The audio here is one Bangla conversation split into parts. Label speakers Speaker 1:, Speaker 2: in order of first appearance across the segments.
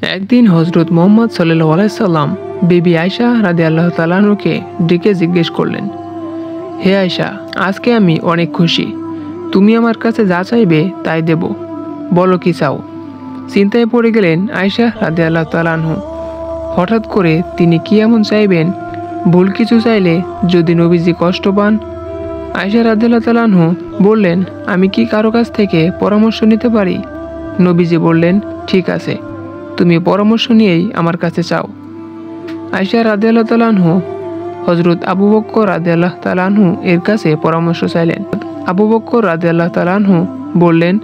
Speaker 1: একদিন হজরত মোহাম্মদ সাল্লাল্লাহু আলাইহি সাল্লাম বিবি আয়েশা রাদিয়াল্লাহু তাআলা আনহাকে ডেকে জিজ্ঞেস করলেন, হে আয়েশা, আজকে আমি অনেক খুশি। তুমি আমার কাছে যা চাইবে তাই দেব। বলো কি চাও? চিন্তায় পড়ে গেলেন আয়েশা রাদিয়াল্লাহু তাআলা আনহু। হঠাৎ করে তিনি কি এমন চাইবেন? ভুল কিছু চাইলে যদি নবীজি কষ্ট পান? আয়েশা রাদিয়াল্লাহু তাআলা আনহু বললেন, আমি কি কারো কাছ থেকে পরামর্শ নিতে পারি? নবীজি বললেন, ঠিক আছে, তুমি পরামর্শ নিয়েই আমার কাছে চাও। আয়েশা রাদিয়াল্লাহু তাআলা আনহু হযরত আবু বকর রাদিয়াল্লাহু তাআলা আনহু এর কাছে পরামর্শ চাইলেন। আবু বকর রাদিয়াল্লাহু তাআলা আনহু বললেন,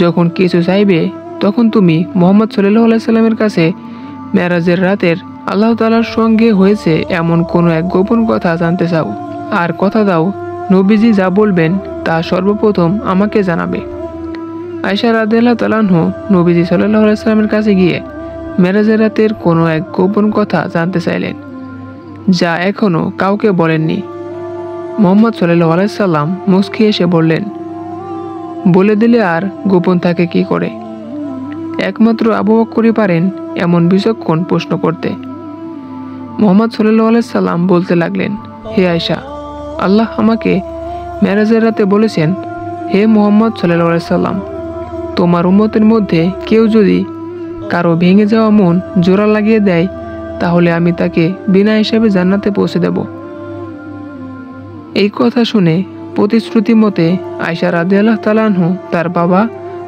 Speaker 1: যখন কিছু চাইবে তখন তুমি মুহাম্মদ সাল্লাল্লাহু আলাইহি সাল্লামের কাছে মেরাজের রাতের আল্লাহ তাআলার সঙ্গে হয়েছে এমন কোনো এক গোপন কথা জানতে চাও। আর কথা দাও, নবীজি যা বলবেন তা সর্বপ্রথম আমাকে জানাবে। আয়েশা রাদিয়াল্লাহু তাআলা আনহু নবীজি সাল্লাল্লাহু আলাইহি সাল্লামের কাছে গিয়ে মেরাজের রাতের কোনো এক গোপন কথা জানতে চাইলেন, যা এখনো কাউকে বলেননি। মুহাম্মদ সাল্লাল্লাহু আলাইহি সাল্লাম মুস্কি এসে বললেন, বলে দিলে আর গোপন থাকে কি করে? একমাত্র আবু বকরই পারেন এমন বিচক্ষণ প্রশ্ন করতে। মুহাম্মদ সাল্লাল্লাহু আলাইহি সাল্লাম বলতে লাগলেন, হে আয়েশা, আল্লাহ আমাকে মেরাজের রাতে বলেছেন, হে মুহাম্মদ সাল্লাল্লাহু আলাইহি সাল্লাম, তোমার উম্মতের মধ্যে কেউ যদি কারো ভেঙে যাওয়া মন জোড়া লাগিয়ে দেয় তাহলে আমি তাকে বিনা হিসাবে জান্নাতে পৌঁছে দেব। এই কথা শুনে প্রতিশ্রুতি মতে আয়েশা রাদিয়াল্লাহু তাআলা আনহু তার বাবা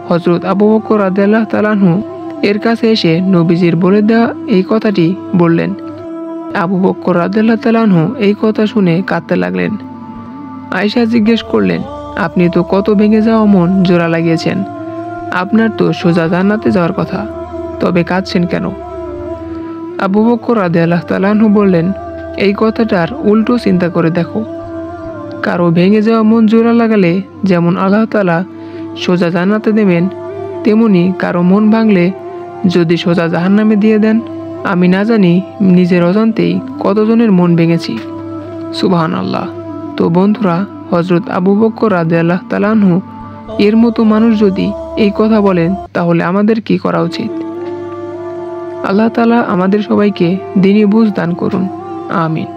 Speaker 1: হযরত আবু বকর রাদিয়াল্লাহু তাআলা আনহু এর কাছে এসে নবীজির বলে দেওয়া এই কথাটি বললেন। আবু বকর রাদিয়াল্লাহু তাআলা আনহু এই কথা শুনে কাঁদতে লাগলেন। আয়েশা জিজ্ঞেস করলেন, আপনি তো কত ভেঙে যাওয়া মন জোড়া লাগিয়েছেন, আপনার তো সোজা জান্নাতে যাওয়ার কথা, তবে কাঁদছেন কেন? আবু বকর রাদিয়াল্লাহু তাআলা আনহু বললেন, এই কথাটার উল্টো চিন্তা করে দেখো। কারো ভেঙে যাওয়া মন জোড়া লাগালে যেমন আল্লাহ তাআলা সোজা জান্নাতে দেবেন, তেমনি কারো মন ভাঙলে যদি সোজা জাহান্নামে দিয়ে দেন। আমি না জানি নিজের অজান্তেই কতজনের মন ভেঙেছি। সুবহানাল্লাহ। তো বন্ধুরা, হযরত আবু বকর রাদিয়াল্লাহু তাআলা আনহু এর মতো মানুষ যদি এই কথা বলেন তাহলে আমাদের কি করা উচিত? আল্লাহ তাআলা আমাদের সবাইকে দ্বীনি বুঝ দান করুন, আমিন।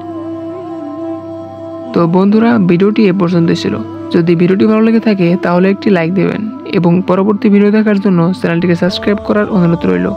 Speaker 1: তো বন্ধুরা, ভিডিওটি এ পর্যন্ত ছিল। যদি ভিডিওটি ভালো লেগে থাকে তাহলে একটি লাইক দেবেন এবং পরবর্তী ভিডিও দেখার জন্য চ্যানেলটিকে সাবস্ক্রাইব করার অনুরোধ রইল।